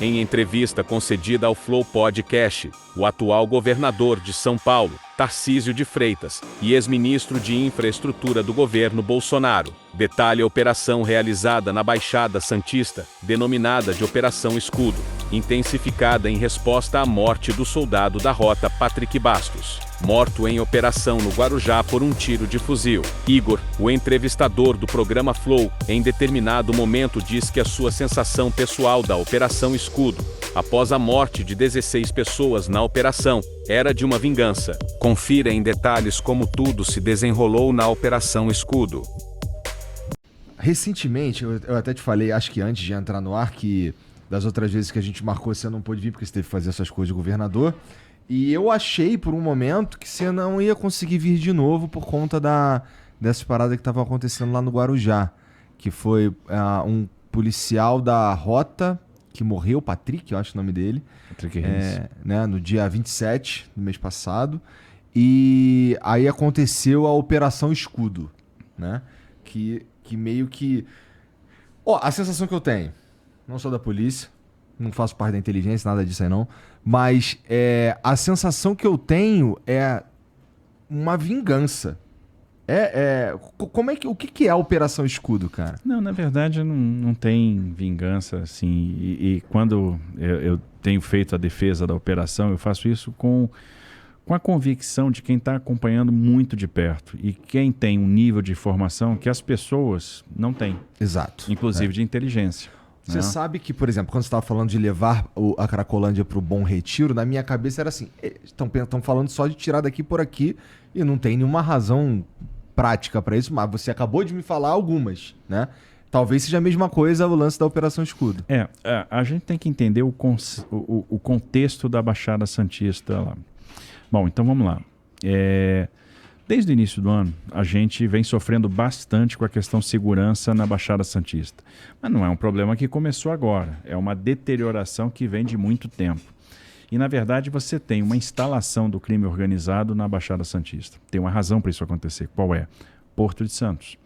Em entrevista concedida ao Flow Podcast, o atual governador de São Paulo, Tarcísio de Freitas, e ex-ministro de Infraestrutura do governo Bolsonaro, detalha a operação realizada na Baixada Santista, denominada de Operação Escudo, intensificada em resposta à morte do soldado da Rota Patrick Bastos, morto em operação no Guarujá por um tiro de fuzil. Igor, o entrevistador do programa Flow, em determinado momento diz que a sua sensação pessoal da Operação Escudo, após a morte de 16 pessoas na operação, era de uma vingança. Confira em detalhes como tudo se desenrolou na Operação Escudo. Recentemente, eu até te falei, acho que antes de entrar no ar, que das outras vezes que a gente marcou, você não pôde vir porque você teve que fazer essas coisas de governador. E eu achei por um momento que você não ia conseguir vir de novo por conta dessa parada que estava acontecendo lá no Guarujá. Que foi um policial da Rota que morreu, Patrick, eu acho o nome dele. Patrick Reis. Né, no dia 27 do mês passado. E aí aconteceu a Operação Escudo, né? Que meio que... a sensação que eu tenho, não sou da polícia, não faço parte da inteligência, nada disso aí não, mas a sensação que eu tenho é uma vingança. O que é a Operação Escudo, cara? Não, na verdade não tem vingança, assim, e quando eu tenho feito a defesa da operação, eu faço isso com a convicção de quem está acompanhando muito de perto e quem tem um nível de informação que as pessoas não têm. Exato. Inclusive de inteligência. Você sabe que, por exemplo, quando você estava falando de levar a Cracolândia para o Bom Retiro, na minha cabeça era assim, estão falando só de tirar daqui por aqui e não tem nenhuma razão prática para isso, mas você acabou de me falar algumas, né? Talvez seja a mesma coisa o lance da Operação Escudo. A gente tem que entender o contexto da Baixada Santista lá. Bom, então vamos lá. Desde o início do ano, a gente vem sofrendo bastante com a questão segurança na Baixada Santista. Mas não é um problema que começou agora, é uma deterioração que vem de muito tempo. E, na verdade, você tem uma instalação do crime organizado na Baixada Santista. Tem uma razão para isso acontecer. Qual é? Porto de Santos,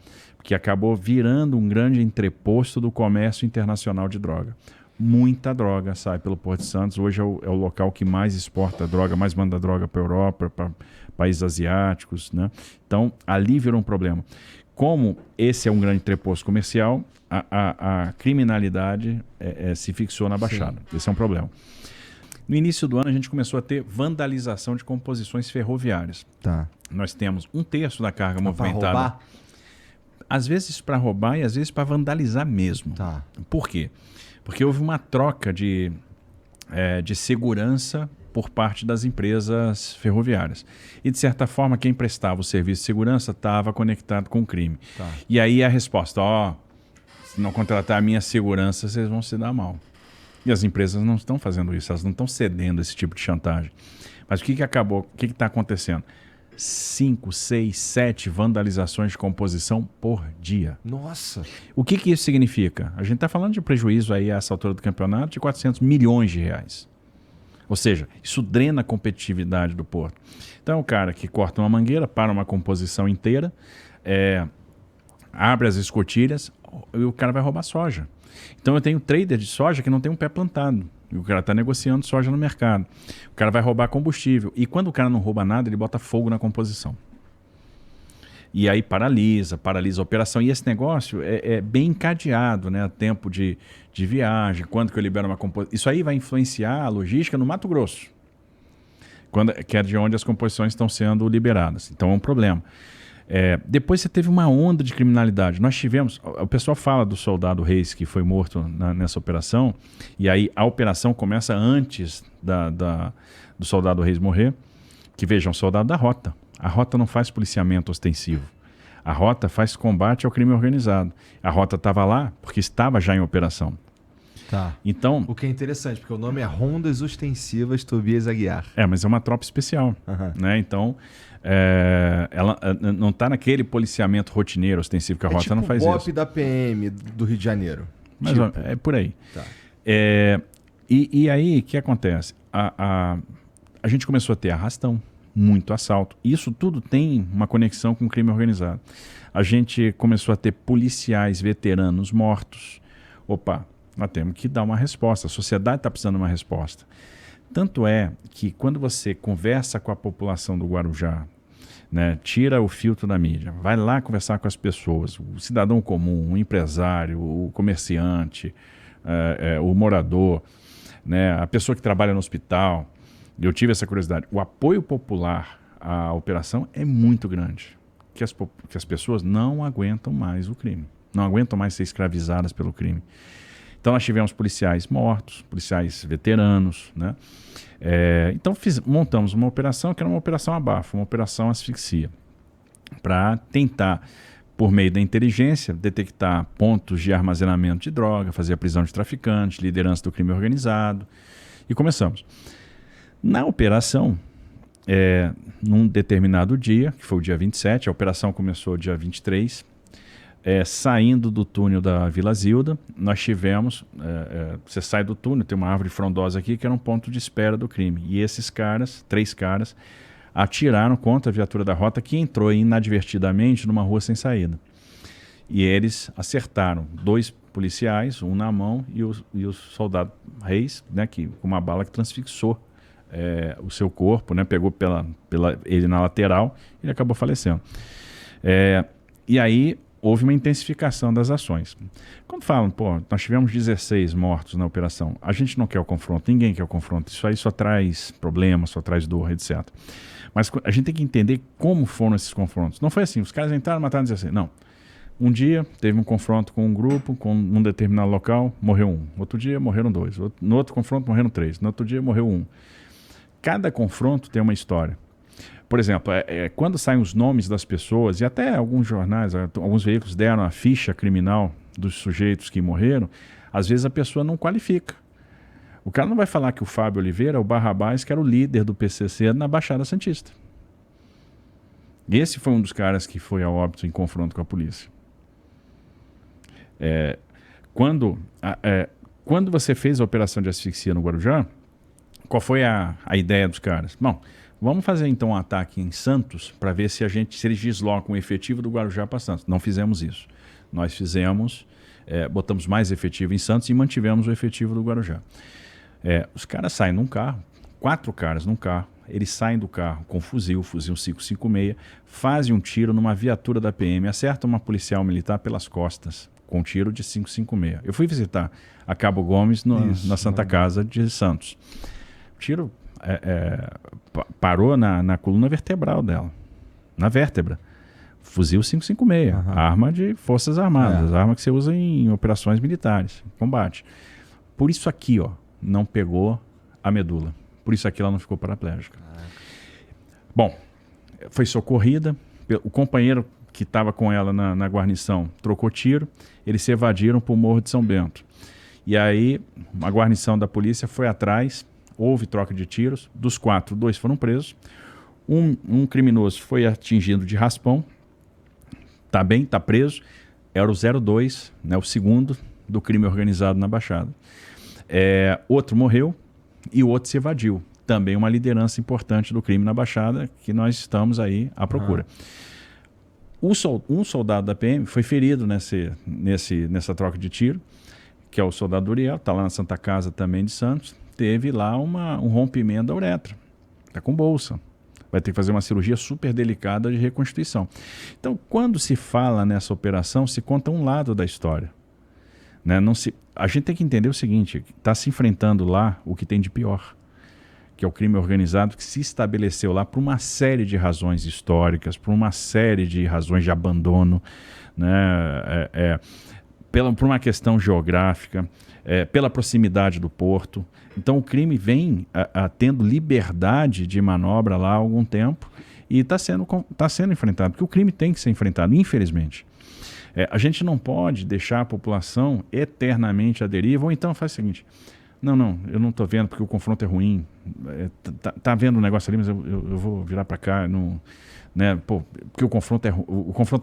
que acabou virando um grande entreposto do comércio internacional de droga. Muita droga sai pelo Porto de Santos. Hoje é o local que mais exporta droga, mais manda droga para a Europa, para países asiáticos, né? Então, ali virou um problema. Como esse é um grande entreposto comercial, a criminalidade se fixou na Baixada. Sim. Esse é um problema. No início do ano, a gente começou a ter vandalização de composições ferroviárias. Tá. Nós temos 1/3 da carga movimentada. Para roubar? Às vezes para roubar e às vezes para vandalizar mesmo. Tá. Por quê? Porque houve uma troca de segurança por parte das empresas ferroviárias. E, de certa forma, quem prestava o serviço de segurança estava conectado com o crime. Tá. E aí a resposta, se não contratar a minha segurança, vocês vão se dar mal. E as empresas não estão fazendo isso, elas não estão cedendo esse tipo de chantagem. Mas o que está acontecendo? 5, 6, 7 vandalizações de composição por dia. Nossa! O que isso significa? A gente está falando de prejuízo aí a essa altura do campeonato de 400 milhões de reais. Ou seja, isso drena a competitividade do porto. Então, o cara que corta uma mangueira, para uma composição inteira, abre as escotilhas e o cara vai roubar soja. Então, eu tenho trader de soja que não tem um pé plantado. E o cara está negociando soja no mercado. O cara vai roubar combustível. E quando o cara não rouba nada, ele bota fogo na composição. E aí paralisa a operação. E esse negócio é bem encadeado, né? Tempo de viagem, quando que eu libero uma composição. Isso aí vai influenciar a logística no Mato Grosso, que é de onde as composições estão sendo liberadas. Então é um problema. Depois você teve uma onda de criminalidade. Nós tivemos... O pessoal fala do soldado Reis que foi morto nessa operação, e aí a operação começa antes do soldado Reis morrer, que veja, é um soldado da Rota. A Rota não faz policiamento ostensivo. A Rota faz combate ao crime organizado. A Rota estava lá porque estava já em operação. Tá. Então, o que é interessante, porque o nome é Rondas Ostensivas Tobias Aguiar. Mas é uma tropa especial. Né? Então, ela não está naquele policiamento rotineiro ostensivo que a Rota tipo não faz o isso. BOP da PM do Rio de Janeiro. Mas é por aí. Tá. E aí, o que acontece? A gente começou a ter arrastão, muito assalto. Isso tudo tem uma conexão com o crime organizado. A gente começou a ter policiais veteranos mortos. Opa, Nós temos que dar uma resposta. A sociedade está precisando de uma resposta. Tanto é que quando você conversa com a população do Guarujá, né, tira o filtro da mídia, vai lá conversar com as pessoas, o cidadão comum, o empresário, o comerciante, o morador, né, a pessoa que trabalha no hospital. Eu tive essa curiosidade. O apoio popular à operação é muito grande, que as pessoas não aguentam mais o crime, não aguentam mais ser escravizadas pelo crime. Então nós tivemos policiais mortos, policiais veteranos, né? Então montamos uma operação que era uma operação abafo, uma operação asfixia, para tentar, por meio da inteligência, detectar pontos de armazenamento de droga, fazer a prisão de traficantes, liderança do crime organizado, e começamos. Na operação, num determinado dia, que foi o dia 27, a operação começou dia 23, saindo do túnel da Vila Zilda, nós tivemos, você sai do túnel, tem uma árvore frondosa aqui que era um ponto de espera do crime. E esses caras, 3 caras, atiraram contra a viatura da rota que entrou inadvertidamente numa rua sem saída. E eles acertaram 2 policiais, um na mão e o soldado Reis, né, com uma bala que transfixou o seu corpo, né, pegou ele na lateral e ele acabou falecendo. E aí houve uma intensificação das ações. Quando falam, nós tivemos 16 mortos na operação, a gente não quer o confronto, ninguém quer o confronto, isso aí só traz problemas, só traz dor, etc. Mas a gente tem que entender como foram esses confrontos. Não foi assim, os caras entraram e mataram 16, não. Um dia teve um confronto com um grupo, num determinado local, morreu 1. Outro dia morreram 2. No outro confronto morreram 3. No outro dia morreu 1. Cada confronto tem uma história. Por exemplo, quando saem os nomes das pessoas, e até alguns jornais, alguns veículos deram a ficha criminal dos sujeitos que morreram, às vezes a pessoa não qualifica. O cara não vai falar que o Fábio Oliveira, o Barrabás, que era o líder do PCC na Baixada Santista. Esse foi um dos caras que foi a óbito em confronto com a polícia. Quando você fez a operação de asfixia no Guarujá, qual foi a ideia dos caras? Bom, vamos fazer então um ataque em Santos para ver se eles deslocam o efetivo do Guarujá para Santos. Não fizemos isso. Nós fizemos, botamos mais efetivo em Santos e mantivemos o efetivo do Guarujá. Os caras saem num carro, 4 caras num carro, eles saem do carro com fuzil 556, fazem um tiro numa viatura da PM, acertam uma policial militar pelas costas, com um tiro de 556. Eu fui visitar a Cabo Gomes na Santa Casa de Santos. O tiro parou na coluna vertebral dela, na vértebra. Fuzil 556, arma de forças armadas, arma que você usa em operações militares, combate. Por isso aqui, não pegou a medula. Por isso aqui ela não ficou paraplégica. Bom, foi socorrida, o companheiro que estava com ela na guarnição trocou tiro, eles se evadiram para o Morro de São Bento. E aí a guarnição da polícia foi atrás, houve troca de tiros, dos 4, 2 foram presos, um criminoso foi atingido de raspão, está bem, está preso, era o 02, né, o segundo do crime organizado na Baixada. Outro morreu e o outro se evadiu, também uma liderança importante do crime na Baixada, que nós estamos aí à procura. Um soldado da PM foi ferido nessa troca de tiro, que é o soldado Uriel, está lá na Santa Casa também de Santos, teve lá um rompimento da uretra, está com bolsa, vai ter que fazer uma cirurgia super delicada de reconstituição. Então, quando se fala nessa operação, se conta um lado da história. Né? A gente tem que entender o seguinte, está se enfrentando lá o que tem de pior, que é o crime organizado que se estabeleceu lá por uma série de razões históricas, por uma série de razões de abandono, né? Por uma questão geográfica, pela proximidade do porto. Então o crime vem tendo liberdade de manobra lá há algum tempo e está sendo enfrentado, porque o crime tem que ser enfrentado, infelizmente. A gente não pode deixar a população eternamente à deriva, ou então faz o seguinte, não, eu não estou vendo porque o confronto é ruim, tá vendo o negócio ali, mas eu vou virar para cá, não, né, porque o confronto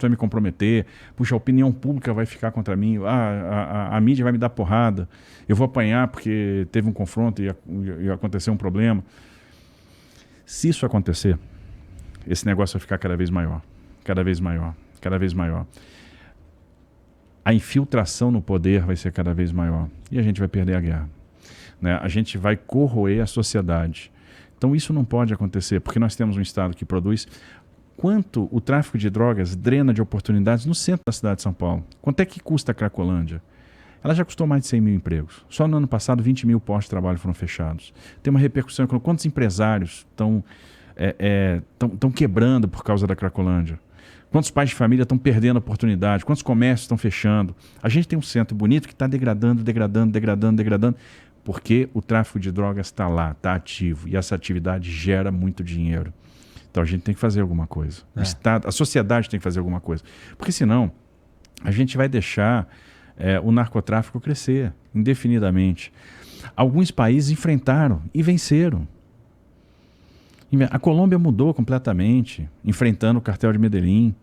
vai me comprometer, puxa, a opinião pública vai ficar contra mim, a mídia vai me dar porrada, eu vou apanhar porque teve um confronto e aconteceu um problema. Se isso acontecer, esse negócio vai ficar cada vez maior, cada vez maior, cada vez maior. a infiltração no poder vai ser cada vez maior e a gente vai perder a guerra, né? A gente vai corroer a sociedade. Então isso não pode acontecer, porque nós temos um Estado que produz. Quanto o tráfico de drogas drena de oportunidades no centro da cidade de São Paulo? Quanto é que custa a Cracolândia? Ela já custou mais de 100 mil empregos. Só no ano passado, 20 mil postos de trabalho foram fechados. Tem uma repercussão econômica. Quantos empresários estão quebrando por causa da Cracolândia? Quantos pais de família estão perdendo a oportunidade? Quantos comércios estão fechando? A gente tem um centro bonito que está degradando, porque o tráfico de drogas está lá, está ativo. E essa atividade gera muito dinheiro. Então a gente tem que fazer alguma coisa. O Estado, a sociedade tem que fazer alguma coisa. Porque senão a gente vai deixar o narcotráfico crescer indefinidamente. Alguns países enfrentaram e venceram. A Colômbia mudou completamente, enfrentando o cartel de Medellín,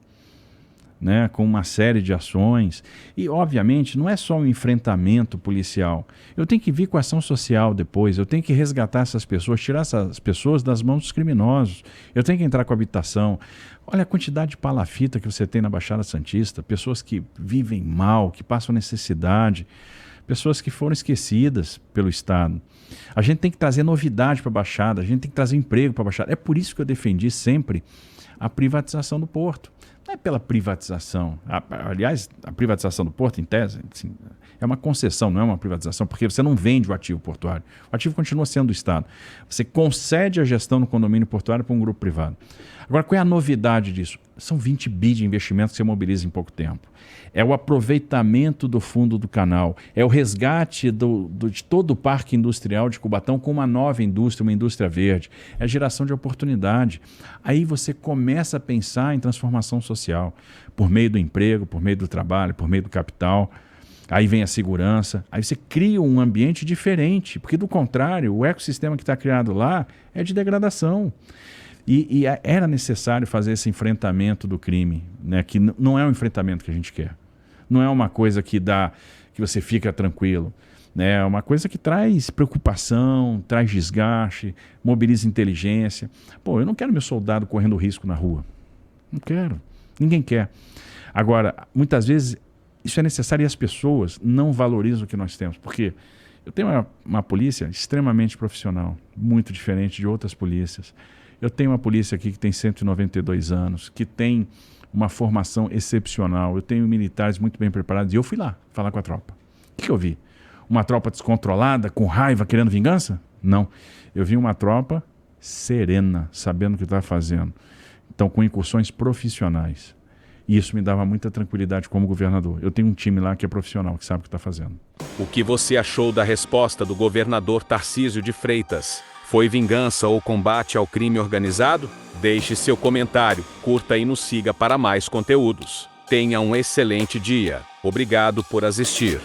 né, com uma série de ações. E, obviamente, não é só um enfrentamento policial. Eu tenho que vir com ação social depois, eu tenho que resgatar essas pessoas, tirar essas pessoas das mãos dos criminosos. Eu tenho que entrar com habitação. Olha a quantidade de palafita que você tem na Baixada Santista, pessoas que vivem mal, que passam necessidade, pessoas que foram esquecidas pelo Estado. A gente tem que trazer novidade para a Baixada, a gente tem que trazer emprego para a Baixada. É por isso que eu defendi sempre a privatização do porto. Não é pela privatização. Aliás, a privatização do porto, em tese, assim, é uma concessão, não é uma privatização, porque você não vende o ativo portuário. O ativo continua sendo do Estado. Você concede a gestão no condomínio portuário para um grupo privado. Agora, qual é a novidade disso? São 20 bi de investimentos que você mobiliza em pouco tempo. É o aproveitamento do fundo do canal, é o resgate de todo o parque industrial de Cubatão com uma nova indústria, uma indústria verde, é a geração de oportunidade. Aí você começa a pensar em transformação social, por meio do emprego, por meio do trabalho, por meio do capital. Aí vem a segurança, aí você cria um ambiente diferente, porque do contrário, o ecossistema que está criado lá é de degradação. E era necessário fazer esse enfrentamento do crime, né? Que não é um enfrentamento que a gente quer. Não é uma coisa que você fica tranquilo. Né? É uma coisa que traz preocupação, traz desgaste, mobiliza inteligência. Pô, eu não quero meu soldado correndo risco na rua. Não quero. Ninguém quer. Agora, muitas vezes, isso é necessário e as pessoas não valorizam o que nós temos. Porque eu tenho uma polícia extremamente profissional, muito diferente de outras polícias. Eu tenho uma polícia aqui que tem 192 anos, que tem uma formação excepcional. Eu tenho militares muito bem preparados. E eu fui lá falar com a tropa. O que eu vi? Uma tropa descontrolada, com raiva, querendo vingança? Não. Eu vi uma tropa serena, sabendo o que estava fazendo. Então, com incursões profissionais. E isso me dava muita tranquilidade como governador. Eu tenho um time lá que é profissional, que sabe o que está fazendo. O que você achou da resposta do governador Tarcísio de Freitas? Foi vingança ou combate ao crime organizado? Deixe seu comentário, curta e nos siga para mais conteúdos. Tenha um excelente dia. Obrigado por assistir.